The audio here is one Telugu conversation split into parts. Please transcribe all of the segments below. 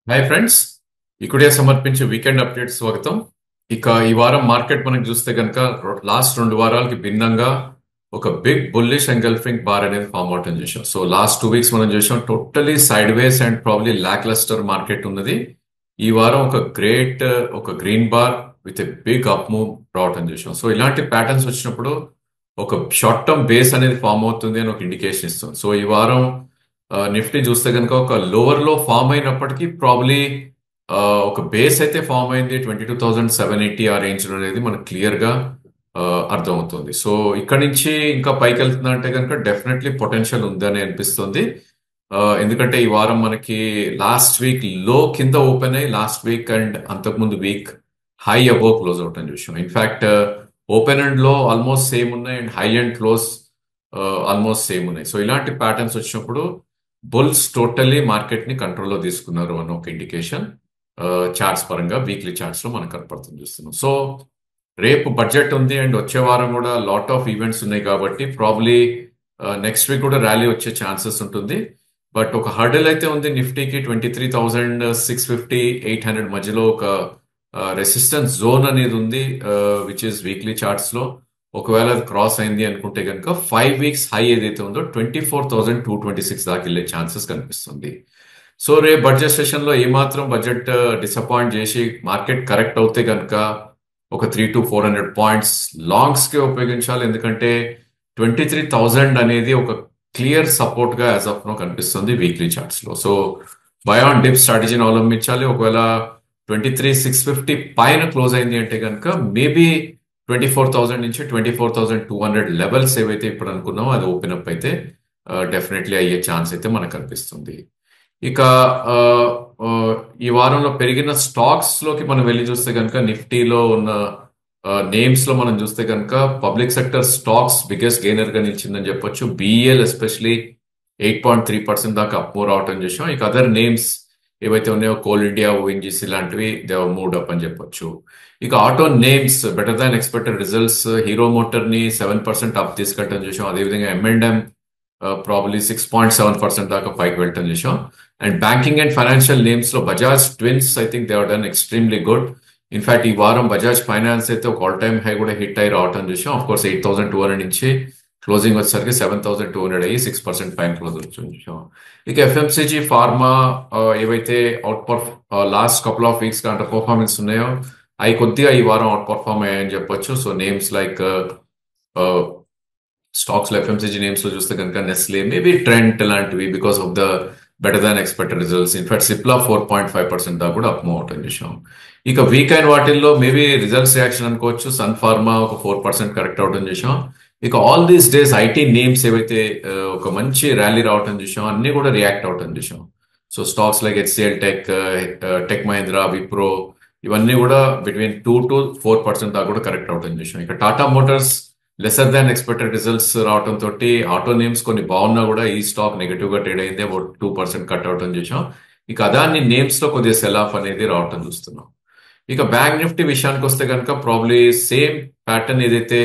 హాయ్ ఫ్రెండ్స్, ఇక్కడే సమర్పించే వీకెండ్ అప్డేట్ స్వాగతం. ఇక ఈ వారం మార్కెట్ మనం చూస్తే కనుక లాస్ట్ 2 వారాలకి భిన్నంగా ఒక బిగ్ బుల్లిష్ ఎంగల్ఫింగ్ బార్ అనేది ఫామ్ అవటం చూసాం. సో లాస్ట్ 2 వీక్స్ మనం చూసాం totally sideways and probably lacklustre market ఉన్నది. ఈ వారం ఒక green bar with a big up move రావటం చూసాం. సో ఇలాంటి ప్యాటర్న్స్ వచ్చినప్పుడు ఒక షార్ట్ టర్మ్ బేస్ అనేది ఫామ్ అవుతుంది అని ఒక ఇండికేషన్ ఇస్తుంది. సో ఈ వారం నిఫ్టీ చూస్తే కనుక ఒక లోవర్ లో ఫామ్ అయినప్పటికీ ప్రాబ్లీ ఒక బేస్ అయితే ఫామ్ అయింది 22,780 ఆ రేంజ్ లో అనేది మనకు క్లియర్ గా అర్థమవుతుంది. సో ఇక్కడ నుంచి ఇంకా పైకి వెళ్తుందా అంటే కనుక డెఫినెట్లీ పొటెన్షియల్ ఉందని అనిపిస్తుంది. ఎందుకంటే ఈ వారం మనకి లాస్ట్ వీక్ లో కింద ఓపెన్ అయ్యి లాస్ట్ వీక్ అండ్ అంతకుముందు వీక్ హై అబో క్లోజ్ అవటం చూసాం. ఇన్ఫాక్ట్ ఓపెన్ అండ్ లో ఆల్మోస్ట్ సేమ్ ఉన్నాయి and high and close almost same ఉన్నాయి. సో ఇలాంటి ప్యాటర్న్స్ వచ్చినప్పుడు బుల్స్ టోటల్లీ మార్కెట్ ని కంట్రోల్లో తీసుకున్నారు అన్న ఒక ఇండికేషన్ చార్ట్స్ పరంగా వీక్లీ చార్ట్స్ లో మనకు కనపడుతుంది చూస్తున్నాం. సో రేపు బడ్జెట్ ఉంది అండ్ వచ్చే వారం కూడా లాట్ ఆఫ్ ఈవెంట్స్ ఉన్నాయి కాబట్టి ప్రాబ్లీ నెక్స్ట్ వీక్ కూడా ర్యాలీ వచ్చే ఛాన్సెస్ ఉంటుంది. బట్ ఒక హర్డల్ అయితే ఉంది నిఫ్టీకి 23,650 800 మధ్యలో ఒక రెసిస్టెన్స్ జోన్ అనేది ఉంది విచ్ ఇస్ వీక్లీ చార్ట్స్ లో. ఒకవేళ అది క్రాస్ అయింది అనుకుంటే కనుక 5 వీక్స్ హై ఏదైతే ఉందో 24,226 దాకా వెళ్ళే ఛాన్సెస్ కనిపిస్తుంది. సో రేపు బడ్జెట్ సెషన్ లో ఏమాత్రం బడ్జెట్ డిసప్పాయింట్ చేసి మార్కెట్ కరెక్ట్ అవుతే కనుక ఒక 300 to 400 పాయింట్స్ లాంగ్స్ కి ఉపయోగించాలి. ఎందుకంటే 23,000 అనేది ఒక క్లియర్ సపోర్ట్ గా యాజ్ ఆఫ్ నో కనిపిస్తుంది వీక్లీ చార్ట్స్ లో. సో బై ఆన్ డిప్ స్ట్రాటజీని అవలంబించాలి. ఒకవేళ 23,650 పైన క్లోజ్ అయింది అంటే కనుక మేబీ 24,000 నుంచి 24,200 లెవెల్స్ ఏవైతే ఇప్పుడు అనుకున్నామో అది ఓపెన్ అప్ అయితే డెఫినెట్లీ అయ్యే ఛాన్స్ అయితే మనకు కనిపిస్తుంది. ఇక ఈ వారంలో పెరిగిన స్టాక్స్ లోకి మనం వెళ్ళి చూస్తే కనుక నిఫ్టీలో ఉన్న నేమ్స్ లో మనం చూస్తే కనుక public sector stocks biggest gainer గా నిలిచిందని చెప్పొచ్చు. బిఎల్ ఎస్పెషలీ 8.3% దాకా అప్ మూవ్ అవటం చూసాం. ఇక అదర్ నేమ్స్ ఏవైతే ఉన్నాయో కోల్ ఇండియా, ఓఎన్జీసీ లాంటివి దే మూడ్ అప్ అని చెప్పొచ్చు. ఇక auto names better than expected results hero motor ని 7% అప్ తీసుకెళ్ళటం చూసాం. అదేవిధంగా M&M ప్రాబ్లీ 6.7% దాకా పైకి వెళ్ళటం చూసాం. And banking and financial names లో Bajaj twins I think they are done extremely good. In fact ఈ వారం బజాజ్ ఫైనాన్స్ అయితే ఒక ఆల్ టైమ్ హై కూడా హిట్ అయి రావటం చూసాం. ఆఫ్ కోర్స్ 8,200 నుంచి క్లోజింగ్ వచ్చేసరికి 7,200 అయ్యి 6% పైన క్లోజ్ చూసాం. ఇక ఎఫ్ఎంసీజీ ఫార్మా ఏవైతే last couple of weeks under performance ఉన్నాయో అవి కొద్దిగా ఈ వారం అవుట్ పర్ఫార్మ్ అయ్యాయని చెప్పొచ్చు. సో నేమ్స్ లైక్ స్టాక్స్ లో ఎఫ్ఎంసీజీ నేమ్స్ లో చూస్తే కనుక నెస్లే, మేబీ ట్రెంట్ లాంటివి because of the better than expected results. In fact Cipla 4.5% దాకా కూడా అప్ మూవ్ అవటం చూసాం. ఇక వీక్ అయిన వాటిల్లో మేబీ రిజల్ట్స్ రియాక్షన్ అనుకోవచ్చు. సన్ ఫార్మా ఒక 4% కరెక్ట్ అవటం చూసాం. ఇక all these days IT names ఏవైతే ఒక మంచి ర్యాలీ రావటం చూసాం అన్ని కూడా రియాక్ట్ అవటం చూసాం. So stocks like HCl tech, tech Mahindra, Wipro ఇవన్నీ కూడా బిట్వీన్ 2 to 4% దాకా కూడా కరెక్ట్ అవటం చూసాం. ఇక Tata Motors lesser than expected results రావడం తోటి ఆటో నేమ్స్ కొన్ని బాగున్నా కూడా ఈ స్టాక్ నెగటివ్ గా ట్రేడ్ అయింది, అబౌట్ 2% కట్ అవటం చూసాం. ఇక అదాన్ని నేమ్స్ లో కొద్దిగా సెల్ ఆఫ్ అనేది రావటం చూస్తున్నాం. ఇక బ్యాంక్ నిఫ్టీ విషయానికి వస్తే కనుక ప్రాబ్లీ సేమ్ ప్యాటర్న్ ఏదైతే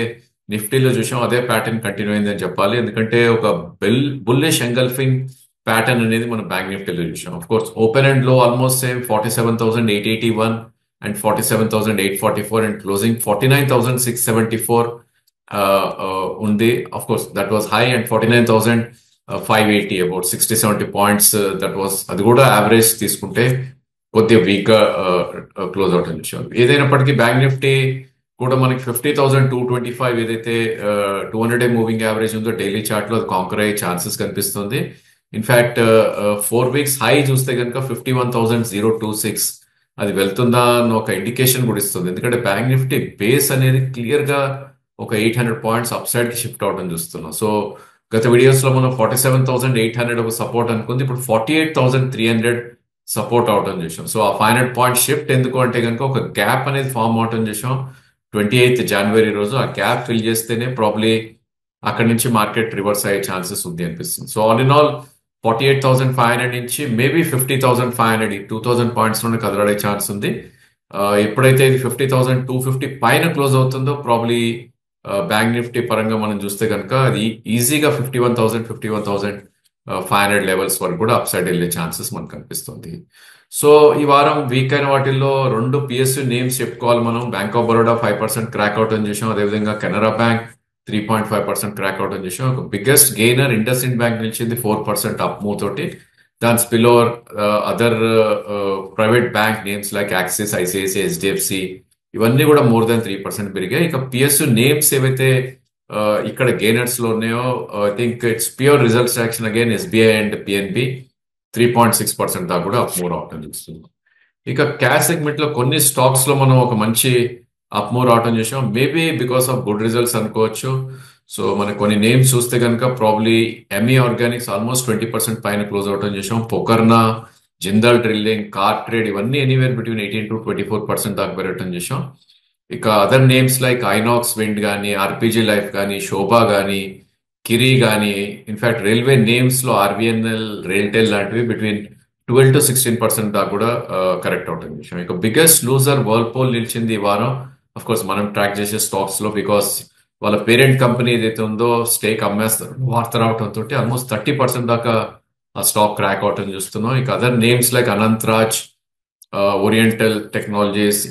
నిఫ్టీలో చూసాం అదే ప్యాటర్న్ కంటిన్యూ అయింది అని చెప్పాలి. ఎందుకంటే ఒక బుల్లిష్ ఎంగల్ఫింగ్ ప్యాటర్న్ అనేది మనం బ్యాంక్ నిఫ్టీలో చూసాం. ఆఫ్ కోర్స్ ఓపెన్ అండ్ లో almost same 47,881 and 47,844 and closing 49,674 ఉంది. Of course that was high and 49,580 about 60-70 points that was, అది కూడా యావరేజ్ తీసుకుంటే కొద్దిగా వీక్ గా క్లోజ్ అవటం చూసాం. ఏదైనప్పటికీ బ్యాంక్ నిఫ్టీ కూడా మనకి 50,225 ఏదైతే 200-day మూవింగ్ యావరేజ్ ఉందో డైలీ చార్ట్ లో అది కాంకర్ అయ్యే ఛాన్సెస్ కనిపిస్తుంది. ఇన్ఫాక్ట్ 4 వీక్స్ హై చూస్తే కనుక 51,026 అది వెళ్తుందా అని ఒక ఇండికేషన్ కూడా ఇస్తుంది. ఎందుకంటే బ్యాంక్ నిఫ్టీ బేస్ అనేది క్లియర్ గా ఒక 800 పాయింట్స్ అప్ సైడ్ కి షిఫ్ట్ అవడం చూస్తున్నాం. సో గత వీడియోస్ లో మనం 47,800 ఒక సపోర్ట్ అనుకుంది, ఇప్పుడు 48,300 సపోర్ట్ అవటం చూసాం. సో ఆ 500 పాయింట్ షిఫ్ట్ ఎందుకు అంటే కనుక ఒక గ్యాప్ అనేది ఫామ్ అవటం చూసాం 28th జనవరి రోజు. ఆ గ్యాప్ ఫిల్ చేస్తేనే ప్రాబ్లీ అక్కడి నుంచి మార్కెట్ రివర్స్ అయ్యే ఛాన్సెస్ ఉంది అనిపిస్తుంది. సో ఆల్ ఇన్ ఆల్ 48,500 నుంచి మేబీ 50,500 2,000 పాయింట్స్ లోనే కదలాడే ఛాన్స్ ఉంది. ఎప్పుడైతే ఇది 50,250 పైన క్లోజ్ అవుతుందో ప్రాబ్లీ బ్యాంక్ నిఫ్టీ పరంగా మనం చూస్తే కనుక అది ఈజీగా 51,000 500 లెవెల్స్ వరకు కూడా అప్ సైడ్ వెళ్ళే ఛాన్సెస్ మనకు కనిపిస్తుంది. సో ఈ వారం వీక్ అయిన వాటిల్లో రెండు పిఎస్యు నేమ్స్ చెప్పుకోవాలి మనం. Bank of Baroda 5% crack out అని చూసాం. అదేవిధంగా కెనరా బ్యాంక్ 3.5% క్రాక్ అవుట్ అని చూసాం. ఒక బిగ్గెస్ట్ గెయినర్ ఇండస్ ఇండ్ బ్యాంక్ నిలిచింది 4% అప్ మూవ్ తోటి. దాని spill over other private bank names like axis, ICICI, HDFC ఇవన్నీ కూడా మోర్ దాన్ 3% పెరిగాయి. ఇక పిఎస్యు నేమ్స్ ఏవైతే ఇక్కడ గెయినర్స్ లో ఉన్నాయో I think it's pure results action again SBI and PNB 3.6% దాకా కూడా అప్ మూవ్ అవటం చూస్తున్నాం. ఇక క్యాష్ సెగ్మెంట్ లో కొన్ని స్టాక్స్ లో మనం ఒక మంచి అప్ మూవ్ రావటం చూసాం. Maybe because of good results అనుకోవచ్చు. సో మనకి కొన్ని నేమ్స్ చూస్తే కనుక ప్రాబ్లీ ఎంఈ ఆర్గానిక్స్ ఆల్మోస్ట్ 20% పైన క్లోజ్ అవటం చూసాం. పొకర్నా, జిందాల్ డ్రిల్లింగ్, కార్ ట్రేడ్ ఇవన్నీ ఎనీవేర్ బిట్వీన్ 18 to 24% దాకా పెరగటం చూసాం. ఇక other names like INOX wind కానీ, ఆర్పిజి లైఫ్ కానీ, శోభా కానీ, కిరీ కానీ, ఇన్ఫాక్ట్ రైల్వే నేమ్స్ లో ఆర్బిఎన్ఎల్, రైల్టెల్ లాంటివి బిట్వీన్ 12 to 16% దాకా కూడా కరెక్ట్ అవుతుంది విషయం. ఇక బిగ్గెస్ట్ లూజర్ వర్ల్పూల్ నిలిచింది ఈ వారం. అఫ్ కోర్స్ మనం ట్రాక్ చేసే స్టాక్స్ లో బికాస్ వాళ్ళ పేరెంట్ కంపెనీ ఏదైతే ఉందో స్టేక్ అమ్మేస్తారు వార్త రావడంతో ఆల్మోస్ట్ 30% దాకా ఆ స్టాక్ క్రాక్ అవటం చూస్తున్నాం. ఇక other names like Anant Raj, oriental technologies,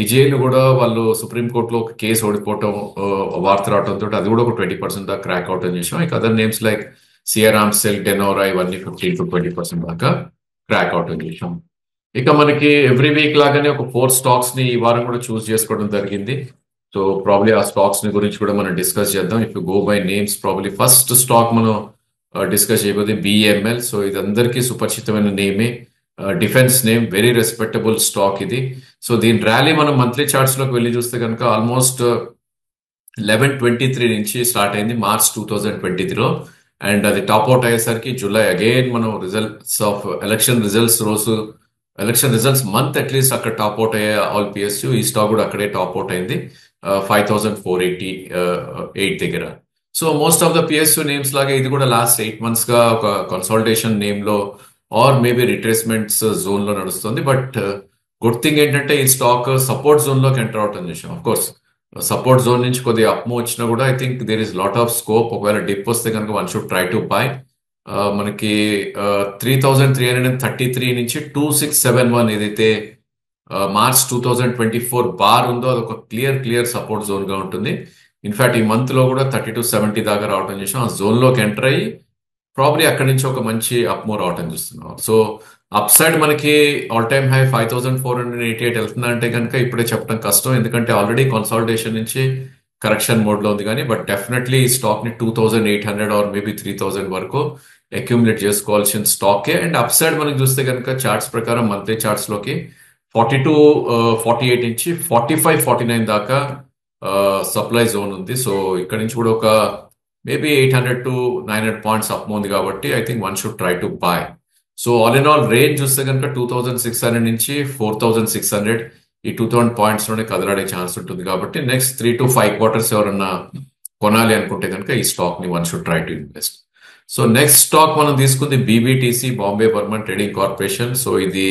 ఏజీఐని కూడా వాళ్ళు సుప్రీంకోర్టులో ఒక కేసు ఓడిపోవటం వార్త రావడంతో అది కూడా ఒక 20% దాకా క్రాక్ అవుట్ అని చేసాం. ఇక other names like Siyaram cell, Denora ఇవన్నీ 15 to 20% దాకా క్రాక్ అవుట్ అని చేసాం. ఇక మనకి ఎవ్రీ వీక్ లాగానే ఒక 4 స్టాక్స్ ని ఈ వారం కూడా చూస్ చేసుకోవడం జరిగింది. సో ప్రాబ్లీ ఆ స్టాక్స్ ని గురించి కూడా మనం డిస్కస్ చేద్దాం. If you go by names probably first stock మనం డిస్కస్ చేయబోతే బిఎంఎల్. సో ఇది అందరికీ సుపరిచితమైన నేమే, defence name, very respectable stock ఇది. సో దీని ర్యాలీ మనం మంత్లీ చార్ట్స్ లోకి వెళ్ళి చూస్తే కనుక ఆల్మోస్ట్ 1123 నుంచి స్టార్ట్ అయింది మార్చ్ 2023లో. అండ్ అది టాప్ అవుట్ అయ్యేసరికి జూలై అగైన్ మనం results of election results month at least అక్కడ టాప్ అవుట్ అయ్యే ఆల్ పిఎస్యు. ఈ స్టాక్ కూడా అక్కడే టాప్ అవుట్ అయింది 5488 దగ్గర. So most of the PSU names లాగా ఇది కూడా లాస్ట్ 8 months గా ఒక కన్సాలిడేషన్ నేమ్ లో ఆర్ మేబీ రిట్రేస్మెంట్స్ జోన్ లో నడుస్తుంది. బట్ గుడ్ థింగ్ ఏంటంటే ఈ స్టాక్ సపోర్ట్ జోన్ లోకి ఎంటర్ అవటం చేసాం. అఫ్ కోర్స్ సపోర్ట్ జోన్ నుంచి కొద్దిగా అప్ మూవ్ వచ్చినా కూడా I think there is lot of scope. ఒకవేళ డిప్ వస్తే కనుక one should try to buy. మనకి 3333 నుంచి 2671 ఏదైతే మార్చ్ 2024 బార్ ఉందో అదొక క్లియర్ సపోర్ట్ జోన్ గా ఉంటుంది. ఇన్ఫాక్ట్ ఈ మంత్ లో కూడా 3270 దాకా రావటం చేసాం. ఆ జోన్ లోకి ఎంటర్ అయ్యి ప్రాబ్లీ అక్కడి నుంచి ఒక మంచి అప్ మూవ్ రావటం చూస్తున్నాం. సో అప్ సైడ్ మనకి ఆల్ టైమ్ హై 5488 వెళ్తుందంటే కనుక ఇప్పుడే చెప్పడం కష్టం, ఎందుకంటే ఆల్రెడీ కన్సాలిడేషన్ నుంచి కరెక్షన్ మోడ్ లో ఉంది. కానీ బట్ డెఫినెట్లీ ఈ స్టాక్ ని 2800 ఆర్ మేబీ 3000 వరకు అక్యూములేట్ చేసుకోవాల్సిన స్టాకే. అండ్ అప్ సైడ్ మనకి చూస్తే కనుక చార్ట్స్ ప్రకారం మంత్లీ చార్ట్స్ లోకి 4248 నుంచి 4549 దాకా సప్లై జోన్ ఉంది. సో ఇక్కడ నుంచి కూడా ఒక మేబీ 800 to 900 పాయింట్స్ అప్ ఉంది కాబట్టి I think one should try to by. So all in all range చూస్తే కనుక 2600 నుంచి 4600 ఈ 2000 పాయింట్స్ లోనే కదలాడే ఛాన్స్ ఉంటుంది. కాబట్టి నెక్స్ట్ 3 to 5 quarters ఎవరన్నా కొనాలి అనుకుంటే కనుక ఈ స్టాక్ ని one should try to invest. So next stock మనం తీసుకుంది BBTC, Bombay Burmah Trading Corporation. So ఇది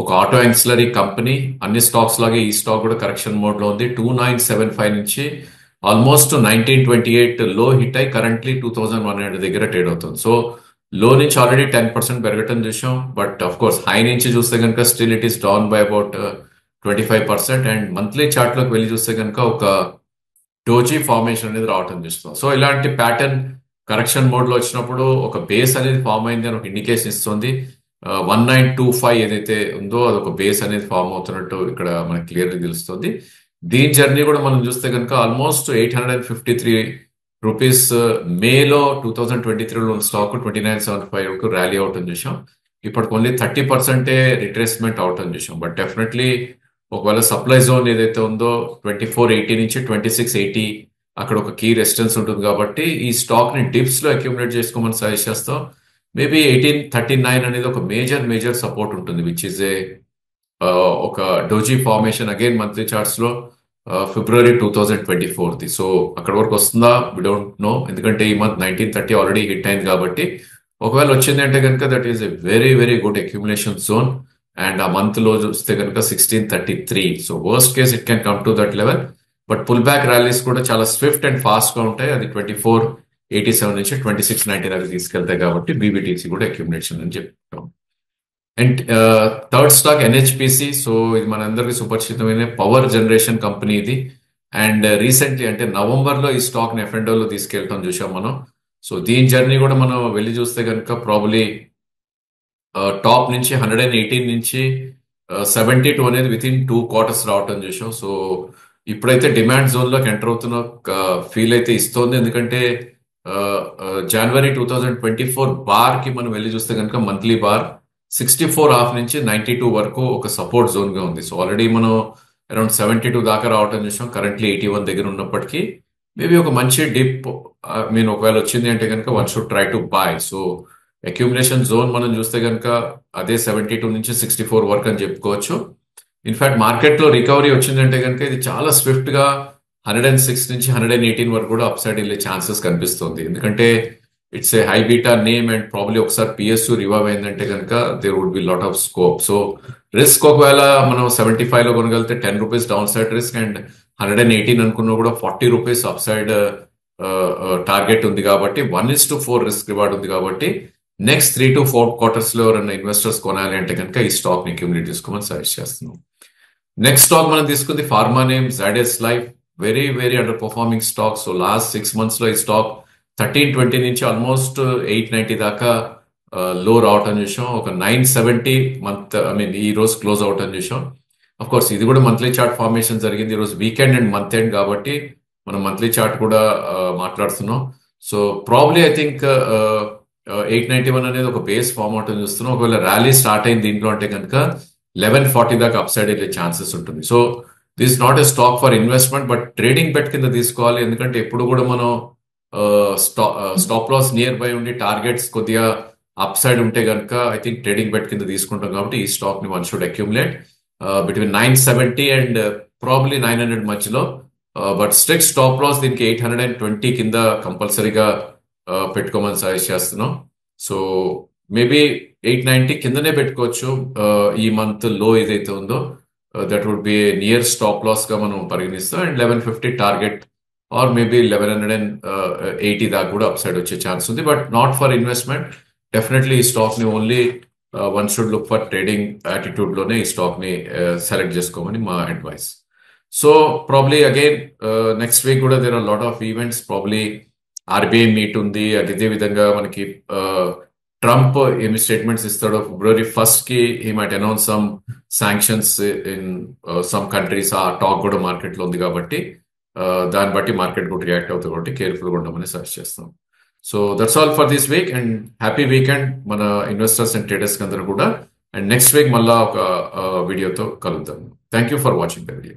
ఒక ఆటో యాన్సిలరీ కంపెనీ. అన్ని స్టాక్స్ లాగే ఈ స్టాక్ కూడా కరెక్షన్ మోడ్ లో ఉంది. 2975 నుంచి ఆల్మోస్ట్ 1928 లో హిట్ అయి కరెంట్లీ 2100 దగ్గర ట్రేడ్ అవుతుంది. సో లో నుంచి ఆల్రెడీ 10% పెరగటం చూసాం. బట్ అఫ్ కోర్స్ హై నుంచి చూస్తే కనుక still it is down by about 25%. And monthly chart లోకి వెళ్ళి చూస్తే కనుక ఒక డోజీ ఫార్మేషన్ అనేది రావటం చూస్తాం. సో ఇలాంటి ప్యాటర్న్ కరెక్షన్ మోడ్ లో వచ్చినప్పుడు ఒక బేస్ అనేది ఫామ్ అయింది అని ఒక ఇండికేషన్ ఇస్తుంది. 1925 ఏదైతే ఉందో అదొక బేస్ అనేది ఫామ్ అవుతున్నట్టు ఇక్కడ మనకి క్లియర్గా తెలుస్తుంది. దీని జర్నీ కూడా మనం చూస్తే కనుక ఆల్మోస్ట్ 853 రూపీస్ మేలో 2023లో ఉన్న స్టాక్ 2975 ర్యాలీ అవటం చూసాం. ఇప్పటికి ఓన్లీ 30% రిట్రేస్మెంట్ అవటం చూసాం. బట్ డెఫినెట్లీ ఒకవేళ సప్లై జోన్ ఏదైతే ఉందో 2480 నుంచి 2680 అక్కడ ఒక కీ రెసిస్టెన్స్ ఉంటుంది. కాబట్టి ఈ స్టాక్ ని డిప్స్ లో అక్యూములేట్ చేసుకోమని సజెస్ట్ చేస్తాం. మేబీ 1839 అనేది ఒక మేజర్ సపోర్ట్ ఉంటుంది, విచ్ ఇస్ ఏ ఒక doji formation again monthly charts లో ఫిబ్రవరి 2024ది. సో అక్కడ వరకు వస్తుందా వి డోంట్ నో, ఎందుకంటే ఈ మంత్ 1930 ఆల్రెడీ హిట్ అయింది. కాబట్టి ఒకవేళ వచ్చింది అంటే కనుక that is a very good accumulation zone. And ఆ మంత్ లో చూస్తే కనుక 1633. So worst case it can come to that level. But pull back rallies కూడా చాలా స్విఫ్ట్ అండ్ ఫాస్ట్ గా ఉంటాయి. అది 24 87 నుంచి 2690 దాకా తీసుకెళ్తాయి కాబట్టి బీబీటీసీ కూడా అక్యుమిలేషన్ అని చెప్తాం. And third stock NHPC. So ఇది మనందరికీ సుపరిచితమైన పవర్ జనరేషన్ కంపెనీ ఇది. అండ్ రీసెంట్లీ అంటే నవంబర్లో ఈ స్టాక్ ని ఎఫ్ఎండోలో తీసుకెళ్ళటం చూసాం మనం. సో దీని జర్నీ కూడా మనం వెళ్ళి చూస్తే కనుక ప్రాబబ్లీ టాప్ నుంచి 118 నుంచి 72 అనేది విత్ ఇన్ 2 క్వార్టర్స్ రావటం చూసాం. సో ఇప్పుడైతే డిమాండ్ జోన్ లోకి ఎంటర్ అవుతున్న ఫీల్ అయితే ఇస్తోంది. ఎందుకంటే జనవరి 2024 బార్ కి మనం వెళ్ళి చూస్తే కనుక మంత్లీ బార్ 64.5 నుంచి 92 వరకు ఒక సపోర్ట్ జోన్ గా ఉంది. సో ఆల్రెడీ మనం అరౌండ్ 72 దాకా రావటం చూసాం. కరెంట్లీ 81 దగ్గర ఉన్నప్పటికీ మేబీ ఒక మంచి డిప్ మీన్ ఒకవేళ వచ్చింది అంటే కనుక one should try to by. So accumulation zone మనం చూస్తే కనుక అదే 72 నుంచి 64 వరకు అని చెప్పుకోవచ్చు. ఇన్ఫాక్ట్ మార్కెట్ లో రికవరీ వచ్చిందంటే కనుక ఇది చాలా స్విఫ్ట్ గా 106 నుంచి 118 వరకు కూడా అప్ సైడ్ వెళ్ళే ఛాన్సెస్ కనిపిస్తుంది. ఎందుకంటే it's a high beta name and probably ఒకసారి పిఎస్యు రివైవ్ అయిందంటే కనుక there would be lot of scope. So risk ఒకవేళ మనం 75 లో కొనగలిగితే 10 rupees down side risk and 118 అనుకున్నా కూడా 40 రూపీస్ అప్ సైడ్ టార్గెట్ ఉంది కాబట్టి 1:4 రిస్క్ రివార్డ్ ఉంది కాబట్టి నెక్స్ట్ 3 to 4 క్వార్టర్స్ లో ఎవరైనా ఇన్వెస్టర్స్ కొనాలి అంటే కనుక ఈ స్టాక్ ని అక్యూములేట్ తీసుకోమని సజెస్ట్ చేస్తున్నాం. నెక్స్ట్ స్టాక్ మనం తీసుకుంది pharma name Zydus life. Very very under performing stock. So last 6 months లో ఈ స్టాక్ 1320 నుంచి ఆల్మోస్ట్ 890 దాకా లో రావటం చూసాం. ఒక 970 మంత్ ఈ రోజు క్లోజ్ అవటం చూసాం. అఫ్ కోర్స్ ఇది కూడా మంత్లీ చార్ట్ ఫార్మేషన్ జరిగింది. ఈ రోజు వీకెండ్ అండ్ మంత్ ఎండ్ కాబట్టి మనం మంత్లీ చార్ట్ కూడా మాట్లాడుతున్నాం. సో ప్రాబ్లీ ఐ థింక్ 891 అనేది ఒక బేస్ ఫామ్ అవటం చూస్తున్నాం. ఒకవేళ ర్యాలీ స్టార్ట్ అయింది దీంట్లో అంటే కనుక 1140 దాకా అప్ సైడ్ వెళ్ళే ఛాన్సెస్ ఉంటుంది. So this not a stock for investment but trading bet కింద తీసుకోవాలి. ఎందుకంటే ఎప్పుడు కూడా మనం స్టాప్ లాస్ నియర్ బై ఉండి టార్గెట్స్ కొద్దిగా అప్ సైడ్ ఉంటే కనుక ఐ థింక్ ట్రేడింగ్ బెట్ కింద తీసుకుంటాం కాబట్టి ఈ స్టాక్ ని one should accumulate between 970 and probably 900 మధ్యలో. బట్ స్ట్రిక్ట్ స్టాప్ లాస్ దీనికి 820 కింద కంపల్సరీగా పెట్టుకోమని సజెస్ట్ చేస్తున్నాం. సో మేబీ 890 కిందనే పెట్టుకోవచ్చు. ఈ మంత్ లో ఏదైతే ఉందో that would be near stop loss గా మనం పరిగణిస్తాం. అండ్ 1150 టార్గెట్ ఆర్ మేబీ 1180 దాకా కూడా అప్ సైడ్ వచ్చే ఛాన్స్ ఉంది. But not for investment. Definitely ఈ స్టాక్ ని only one should look for trading attitude లోనే ఈ స్టాక్ ని సెలెక్ట్ చేసుకోమని మా advice. So probably again next week కూడా there are lot of events. Probably RBI meet ఉంది. అదే విధంగా మనకి ట్రంప్ ఏమి స్టేట్మెంట్స్ ఇస్తాడో February 1st కి he might announce some sanctions in some countries. ఆ టాక్ కూడా మార్కెట్ లో ఉంది కాబట్టి దాన్ని బట్టి మార్కెట్ కూడా రియాక్ట్ అవుతుంది కాబట్టి కేర్ఫుల్ గా ఉండమని సజెస్ట్ చేస్తాం. So that's all for this week and happy weekend మన ఇన్వెస్టర్స్ అండ్ ట్రేడర్స్ అందరూ కూడా. అండ్ నెక్స్ట్ వీక్ మళ్ళా ఒక వీడియోతో కలుద్దాం. Thank you for watching the video.